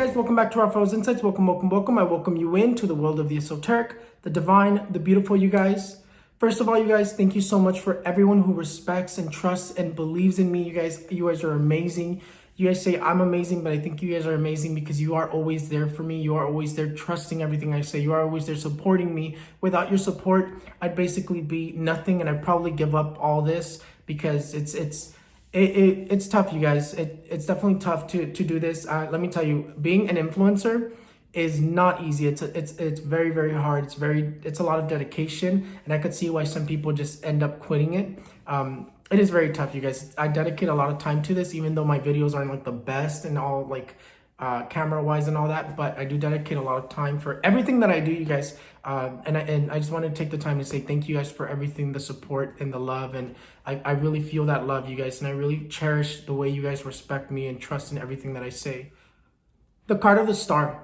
guys, welcome back to Raphaelsinsights. Welcome. I welcome you into the world of the esoteric, the divine, the beautiful, you guys. First of all, you guys, thank you so much for everyone who respects and trusts and believes in me. You guys are amazing. You guys say I'm amazing, but I think you guys are amazing because you are always there for me. You are always there trusting everything I say. You are always there supporting me. Without your support, I'd basically be nothing, and I'd probably give up all this because it's tough, you guys. It's definitely tough to do this. Let me tell you, being an influencer is not easy. It's very, very hard. It's a lot of dedication, and I could see why some people just end up quitting it. It is very tough, you guys. I dedicate a lot of time to this, even though my videos aren't like the best and all like camera wise and all that, but I do dedicate a lot of time for everything that I do, you guys. And I just want to take the time to say thank you guys for everything, the support and the love. And I really feel that love, you guys. And I really cherish the way you guys respect me and trust in everything that I say. The card of the star.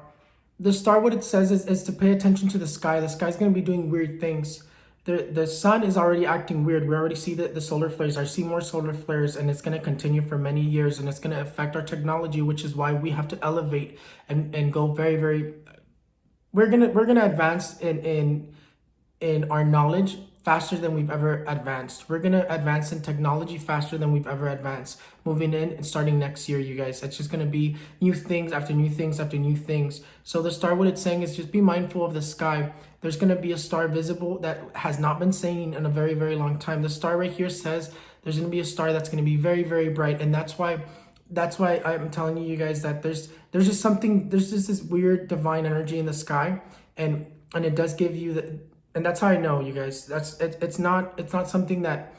The star, what it says is to pay attention to the sky. The sky's going to be doing weird things. The sun is already acting weird. We already see the solar flares. I see more solar flares, and it's going to continue for many years, and it's going to affect our technology, which is why we have to elevate and go very, very. We're gonna advance in our knowledge faster than we've ever advanced. We're gonna advance in technology faster than we've ever advanced. Moving in and starting next year, you guys. It's just gonna be new things after new things after new things. So the star, what it's saying is just be mindful of the sky. There's gonna be a star visible that has not been seen in a very, very long time. The star right here says there's gonna be a star that's gonna be very, very bright, and that's why I'm telling you guys that there's just this weird divine energy in the sky, and it does give you the. And that's how I know, you guys. It's not something that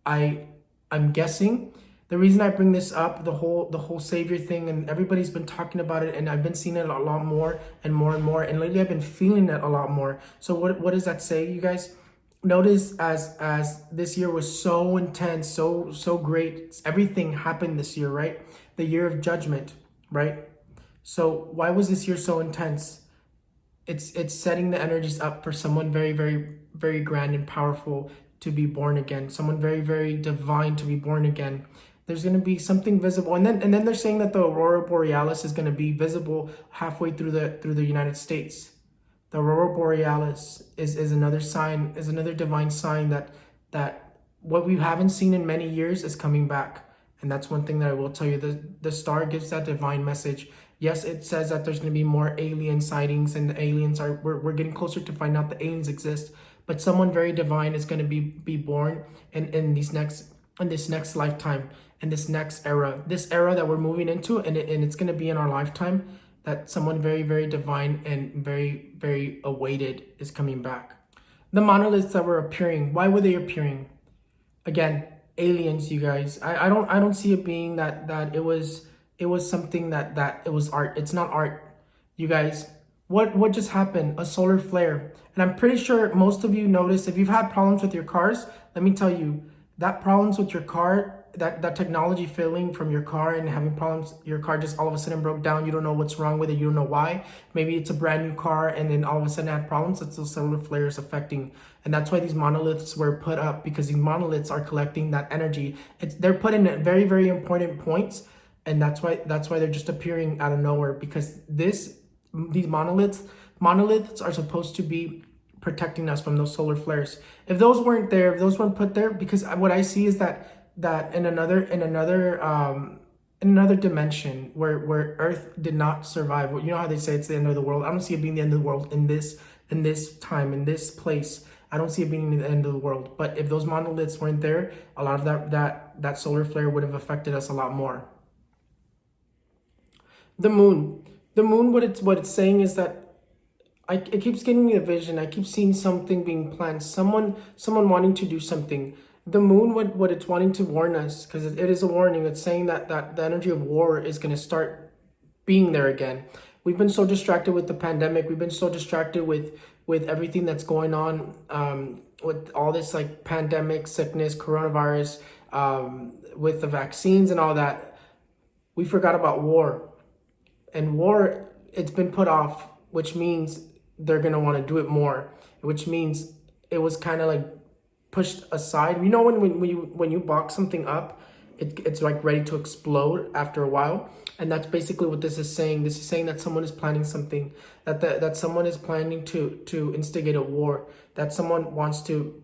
I'm guessing. The reason I bring this up, the whole savior thing, and everybody's been talking about it, and I've been seeing it a lot more and more and more, and lately I've been feeling it a lot more. So what does that say, you guys? Notice as this year was so intense, so great. Everything happened this year, right? The year of judgment, right? So why was this year so intense? It's setting the energies up for someone very, very, very grand and powerful to be born again. Someone very, very divine to be born again. There's going to be something visible, and then they're saying that the aurora borealis is going to be visible halfway through the United States. The aurora borealis is another sign, is another divine sign that what we haven't seen in many years is coming back. And that's one thing that I will tell you. The star gives that divine message. Yes, it says that there's going to be more alien sightings, and the aliens are, we're getting closer to find out the aliens exist. But someone very divine is going to be born in this next lifetime, in this next era, this era that we're moving into, and it's going to be in our lifetime, that someone very, very divine and very, very awaited is coming back. The monoliths that were appearing, why were they appearing? Again, aliens, you guys. I don't see it being that it was something that it was art. It's not art, you guys. What just happened? A solar flare. And I'm pretty sure most of you noticed, if you've had problems with your cars, let me tell you, that problems with your car, that technology failing from your car and having problems, your car just all of a sudden broke down. You don't know what's wrong with it. You don't know why. Maybe it's a brand new car and then all of a sudden it had problems. It's those solar flares affecting. And that's why these monoliths were put up, because these monoliths are collecting that energy. They're put in at very, very important points. And that's why they're just appearing out of nowhere, because these monoliths are supposed to be protecting us from those solar flares. If those weren't there, if those weren't put there, because what I see is that in another dimension where Earth did not survive. You know how they say it's the end of the world? I don't see it being the end of the world in this time, in this place. I don't see it being the end of the world. But if those monoliths weren't there, a lot of that solar flare would have affected us a lot more. The moon, what it's saying is that it keeps getting me a vision. I keep seeing something being planned. Someone wanting to do something. The moon, what it's wanting to warn us, because it is a warning. It's saying that the energy of war is going to start being there again. We've been so distracted with the pandemic. We've been so distracted with everything that's going on, with all this like pandemic, sickness, coronavirus, with the vaccines and all that. We forgot about war. And war, it's been put off, which means they're going to want to do it more, which means it was kind of like pushed aside. You know, when you box something up, it's like ready to explode after a while. And that's basically what this is saying. This is saying that someone is planning something, that someone is planning to instigate a war, that someone wants to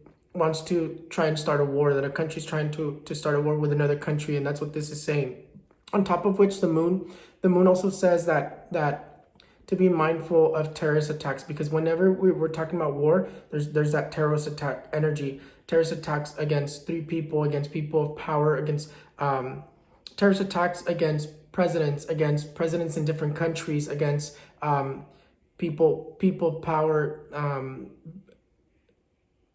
try and start a war, that a country's trying to start a war with another country. And that's what this is saying. On top of which, the moon also says that to be mindful of terrorist attacks, because whenever we're talking about war, there's that terrorist attack energy, terrorist attacks against people of power, against terrorist attacks against presidents in different countries, against people of power,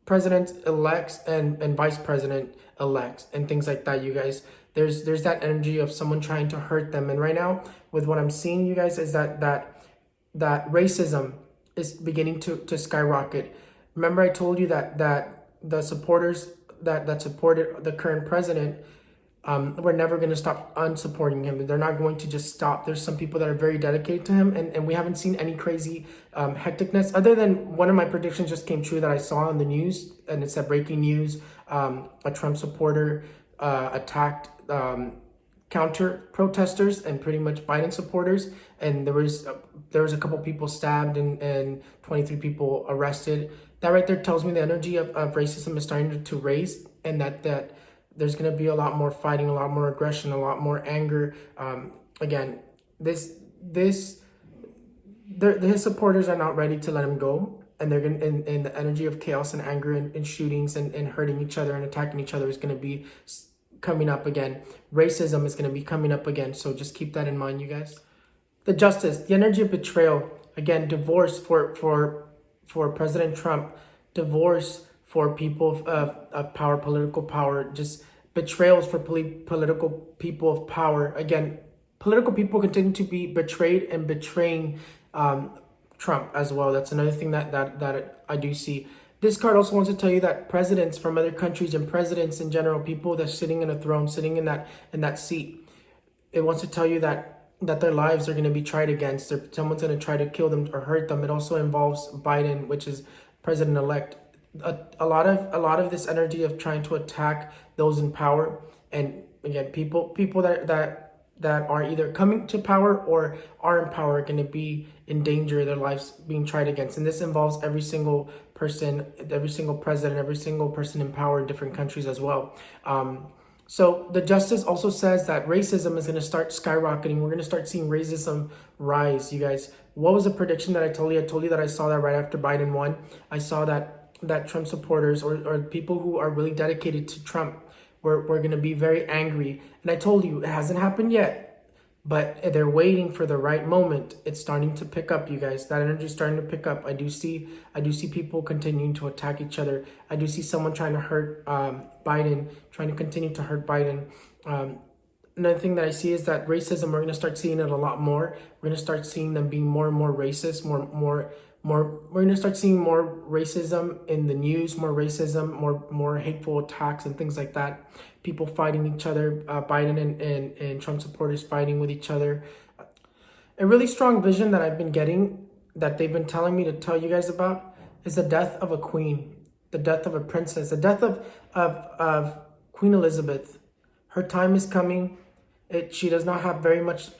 president elects and vice president elects and things like that, you guys. There's that energy of someone trying to hurt them. And right now, with what I'm seeing, you guys, is that racism is beginning to skyrocket. Remember, I told you that the supporters that supported the current president, we're never going to stop unsupporting him. They're not going to just stop. There's some people that are very dedicated to him, and we haven't seen any crazy hecticness, other than one of my predictions just came true that I saw on the news, and it said breaking news, a Trump supporter attacked counter protesters and pretty much Biden supporters, and there was a couple people stabbed and 23 people arrested. That right there tells me the energy of racism is starting to raise, and that there's going to be a lot more fighting, a lot more aggression, a lot more anger. Again, his supporters are not ready to let him go, and they're going and the energy of chaos and anger and shootings and hurting each other and attacking each other is going to be coming up again. Racism is going to be coming up again. So just keep that in mind, you guys. The justice, the energy of betrayal. Again, divorce for President Trump, divorce for people of power, political power, just betrayals for political people of power. Again, political people continue to be betrayed and betraying Trump as well. That's another thing that I do see. This card also wants to tell you that presidents from other countries and presidents in general, people that's sitting in a throne, sitting in that seat, it wants to tell you that their lives are going to be tried against. Someone's going to try to kill them or hurt them. It also involves Biden, which is president-elect. A lot of this energy of trying to attack those in power, and again, people that are either coming to power or are in power are going to be in danger, their lives being tried against. And this involves every single person, every single president, every single person in power in different countries as well. So the justice also says that racism is going to start skyrocketing. We're going to start seeing racism rise, you guys. What was the prediction that I told you? I told you that I saw that right after Biden won. I saw that Trump supporters or people who are really dedicated to Trump were going to be very angry. And I told you, it hasn't happened yet, but they're waiting for the right moment. It's starting to pick up, you guys. That energy is starting to pick up. I do see people continuing to attack each other. I do see someone trying to hurt Biden, trying to continue to hurt Biden. Another thing that I see is that racism, we're going to start seeing it a lot more. We're going to start seeing them being more and more racist, we're going to start seeing more racism in the news, more racism, more hateful attacks and things like that. People fighting each other, Biden and Trump supporters fighting with each other. A really strong vision that I've been getting, that they've been telling me to tell you guys about, is the death of a queen, the death of a princess, the death of Queen Elizabeth. Her time is coming. She does not have very much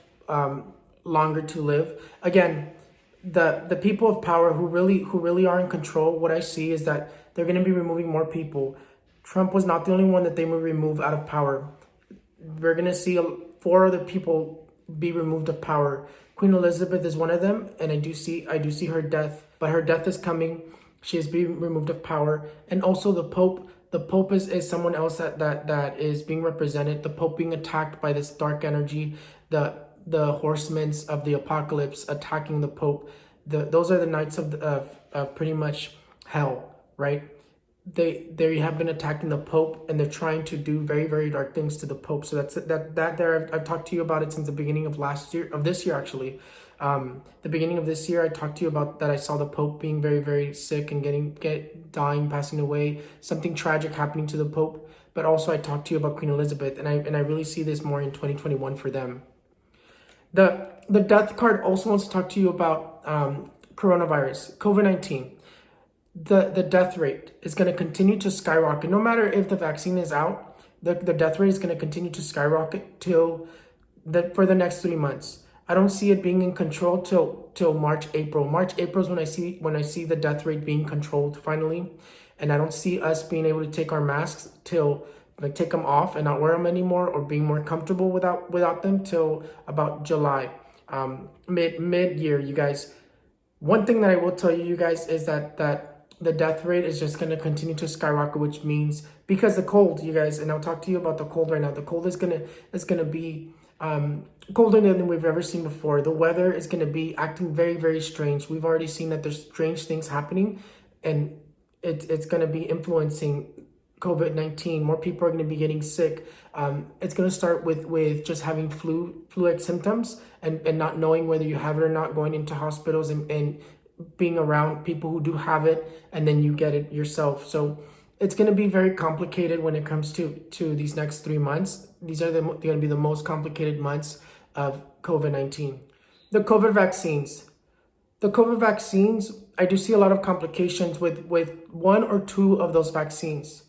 longer to live. Again, the people of power who really are in control, what I see is that they're going to be removing more people. Trump was not the only one that they will remove out of power. We're going to see 4 other people be removed of power. Queen Elizabeth is one of them, and I do see her death, but her death is coming. She is being removed of power. And also the Pope. The Pope is someone else that is being represented. The Pope being attacked by this dark energy. The horsemen of the apocalypse attacking the Pope. Those are the knights of pretty much hell, right? They have been attacking the Pope, and they're trying to do very, very dark things to the Pope. So I've talked to you about it since the beginning of this year actually. The beginning of this year, I talked to you about that. I saw the Pope being very, very sick and dying, passing away, something tragic happening to the Pope. But also I talked to you about Queen Elizabeth, and I really see this more in 2021 for them. The death card also wants to talk to you about coronavirus, COVID-19. The death rate is going to continue to skyrocket. No matter if the vaccine is out, the death rate is going to continue to skyrocket for the next 3 months. I don't see it being in control till March, April. March, April is when I see the death rate being controlled finally, and I don't see us being able to take our masks till like take them off and not wear them anymore, or being more comfortable without them till about July, mid year, you guys. One thing that I will tell you, you guys, is that the death rate is just going to continue to skyrocket, which means because the cold, you guys, and I'll talk to you about the cold right now. The cold is gonna be colder than we've ever seen before. The weather is going to be acting very, very strange. We've already seen that there's strange things happening, and it's going to be influencing COVID-19. More people are going to be getting sick. It's going to start with just having flu-like symptoms and not knowing whether you have it or not, going into hospitals and being around people who do have it, and then you get it yourself. So it's going to be very complicated when it comes to these next 3 months. These are going to be the most complicated months of COVID-19. The COVID vaccines. The COVID vaccines, I do see a lot of complications with one or two of those vaccines.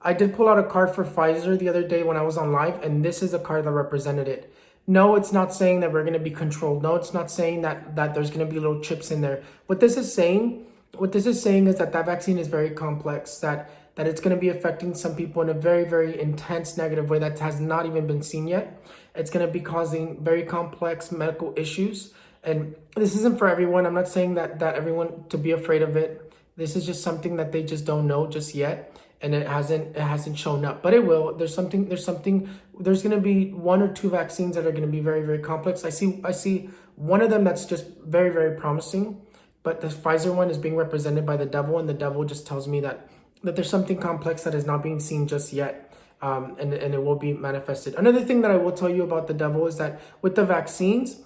I did pull out a card for Pfizer the other day when I was on live, and this is a card that represented it. No, it's not saying that we're going to be controlled. No, it's not saying that there's going to be little chips in there. What this is saying is that vaccine is very complex, that it's going to be affecting some people in a very, very intense negative way that has not even been seen yet. It's going to be causing very complex medical issues. And this isn't for everyone. I'm not saying that everyone to be afraid of it. This is just something that they just don't know just yet. And it hasn't shown up, but it will. There's going to be one or two vaccines that are going to be very, very complex. I see one of them that's just very, very promising, but the Pfizer one is being represented by the devil, and the devil just tells me that there's something complex that is not being seen just yet, and it will be manifested. Another thing that I will tell you about the devil is that with the vaccines,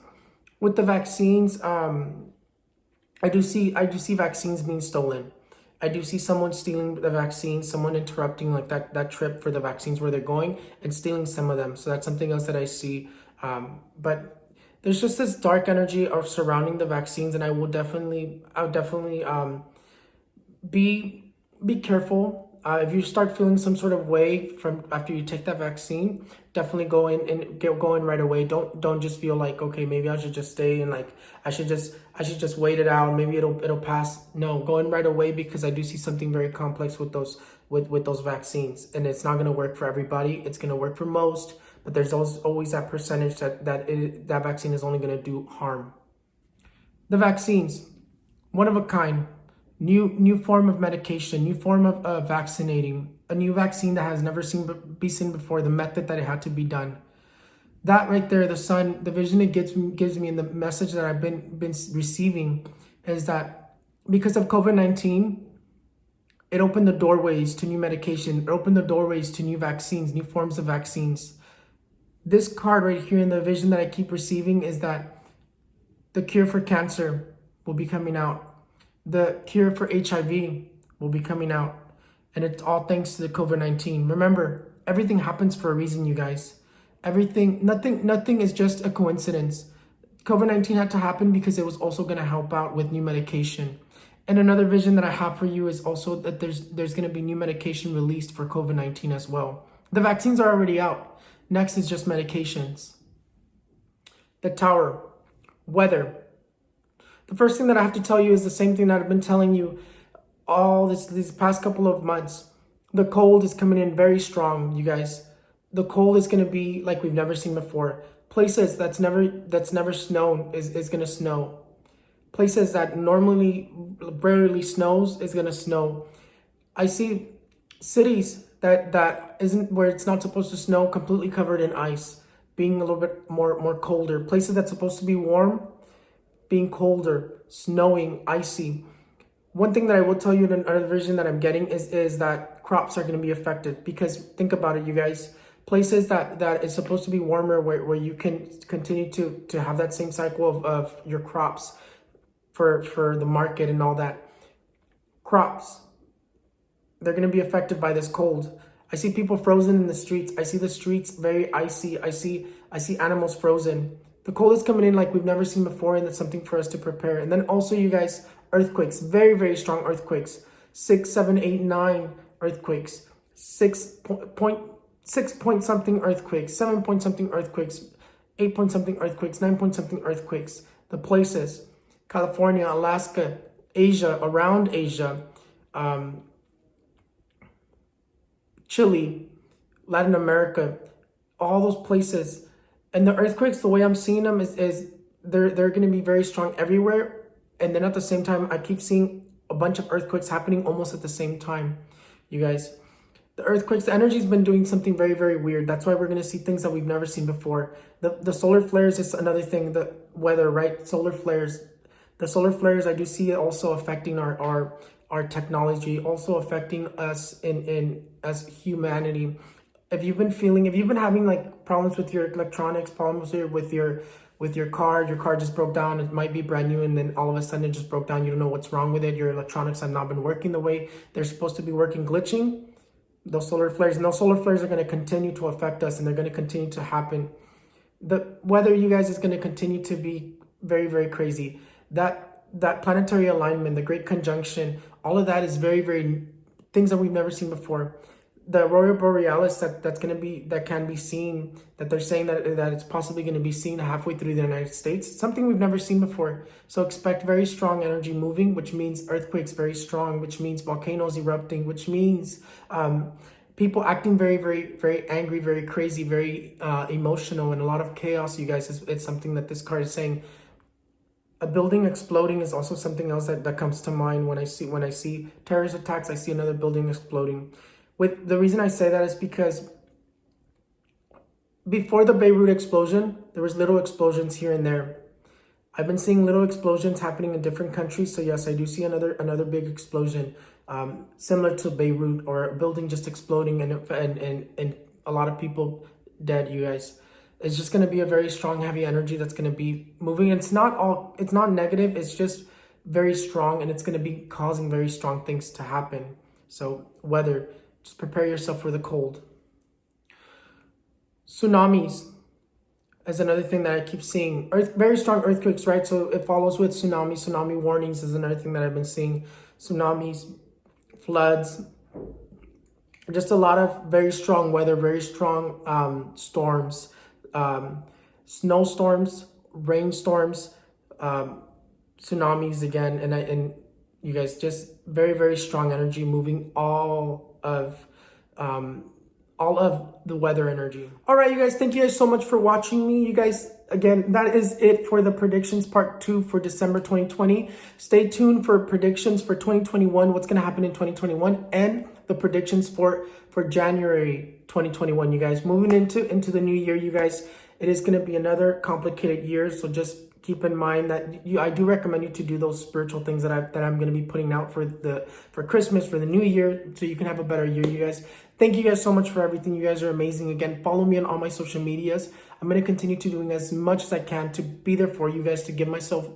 I do see vaccines being stolen. I do see someone stealing the vaccine, someone interrupting like that trip for the vaccines where they're going and stealing some of them. So that's something else that I see. But there's just this dark energy of surrounding the vaccines, and I'll definitely be careful. If you start feeling some sort of way from after you take that vaccine, definitely go in and get going right away. Don't just feel like, okay, maybe I should just stay and like I should just wait it out. Maybe it'll pass. No, go in right away, because I do see something very complex with those vaccines, and it's not going to work for everybody. It's going to work for most, but there's always that percentage that vaccine is only going to do harm. The vaccines, one of a kind. New form of medication, new form of vaccinating, a new vaccine that has never been seen before, the method that it had to be done. That right there, the vision it gives me, and the message that I've been receiving is that because of COVID-19, it opened the doorways to new medication, it opened the doorways to new vaccines, new forms of vaccines. This card right here in the vision that I keep receiving is that the cure for cancer will be coming out. The cure for HIV will be coming out, and it's all thanks to the COVID-19. Remember, everything happens for a reason, you guys. Nothing is just a coincidence. COVID-19 had to happen because it was also going to help out with new medication. And another vision that I have for you is also that there's going to be new medication released for COVID-19 as well. The vaccines are already out. Next is just medications. The Tower, weather. The first thing that I have to tell you is the same thing that I've been telling you all these past couple of months. The cold is coming in very strong, you guys. The cold is going to be like we've never seen before. Places that's never snowed is going to snow. Places that normally rarely snows is going to snow. I see cities that isn't where it's not supposed to snow, completely covered in ice, being a little bit more colder. Places that's supposed to be warm, being colder, snowing, icy. One thing that I will tell you, another vision that I'm getting is that crops are going to be affected, because think about it, you guys. Places that is supposed to be warmer, where you can continue to have that same cycle of your crops for the market and all that. Crops, they're going to be affected by this cold. I see people frozen in the streets. I see the streets very icy. I see animals frozen. The cold is coming in like we've never seen before, and that's something for us to prepare. And then also, you guys, earthquakes, very, very strong earthquakes. 6, 7, 8, 9 earthquakes. 6 point something earthquakes, 7 point something earthquakes, 8 point something earthquakes, 9 point something earthquakes. The places, California, Alaska, Asia, around Asia, Chile, Latin America, all those places. And the earthquakes, the way I'm seeing them is they're going to be very strong everywhere. And then at the same time, I keep seeing a bunch of earthquakes happening almost at the same time, you guys. The earthquakes, the energy's been doing something very, very weird. That's why we're going to see things that we've never seen before. The solar flares is another thing. The weather, right? Solar flares. The solar flares, I do see it also affecting our technology, also affecting us in as humanity. If you've been having like problems with your electronics, problems with your car just broke down. It might be brand new, and then all of a sudden it just broke down. You don't know what's wrong with it. Your electronics have not been working the way they're supposed to be working, glitching. Those solar flares, and those solar flares are going to continue to affect us, and they're going to continue to happen. The weather, you guys, is going to continue to be very, very crazy. That planetary alignment, the Great Conjunction, all of that is very, very things that we've never seen before. The Aurora Borealis that can be seen, that they're saying that it's possibly going to be seen halfway through the United States, something we've never seen before. So expect very strong energy moving, which means earthquakes very strong, which means volcanoes erupting, which means people acting very, very, very angry, very crazy, very emotional, and a lot of chaos, you guys. It's something that this card is saying. A building exploding is also something else that comes to mind when I see terrorist attacks. I see another building exploding. With the reason I say that is because before the Beirut explosion, there was little explosions here and there. I've been seeing little explosions happening in different countries. So yes, I do see another big explosion, similar to Beirut, or a building just exploding and a lot of people dead, you guys. It's just going to be a very strong, heavy energy that's going to be moving. It's not negative. It's just very strong, and it's going to be causing very strong things to happen. So weather, just prepare yourself for the cold. Tsunamis is another thing that I keep seeing. Very strong earthquakes, right? So it follows with tsunamis. Tsunami warnings is another thing that I've been seeing. Tsunamis, floods, just a lot of very strong weather, very strong storms, snowstorms, rainstorms, tsunamis again, and you guys, just very, very strong energy moving all of the weather energy. All right, you guys, thank you guys so much for watching me. You guys, again, that is it for the predictions part 2 for December 2020. Stay tuned for predictions for 2021, what's going to happen in 2021, and the predictions for January 2021, you guys. Moving into the new year, you guys, it is going to be another complicated year, so just keep in mind that I do recommend you to do those spiritual things that I'm going to be putting out for Christmas, for the new year, so you can have a better year, you guys. Thank you guys so much for everything. You guys are amazing. Again, follow me on all my social medias. I'm going to continue to doing as much as I can to be there for you guys, to give myself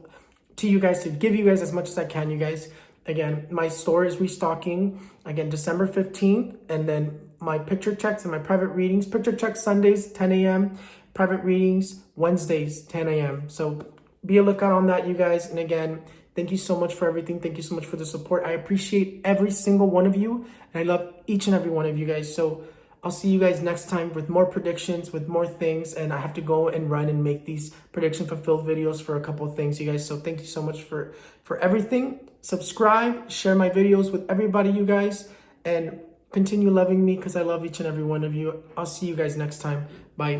to you guys, to give you guys as much as I can, you guys. Again, my store is restocking, again, December 15th, and then my picture checks and my private readings. Picture checks Sundays, 10 a.m., private readings Wednesdays, 10 a.m. So be a lookout on that, you guys. And again, thank you so much for everything. Thank you so much for the support. I appreciate every single one of you, and I love each and every one of you guys. So I'll see you guys next time with more predictions, with more things, and I have to go and run and make these prediction fulfilled videos for a couple of things, you guys. So thank you so much for everything. Subscribe, share my videos with everybody, you guys, and continue loving me, because I love each and every one of you. I'll see you guys next time. Bye.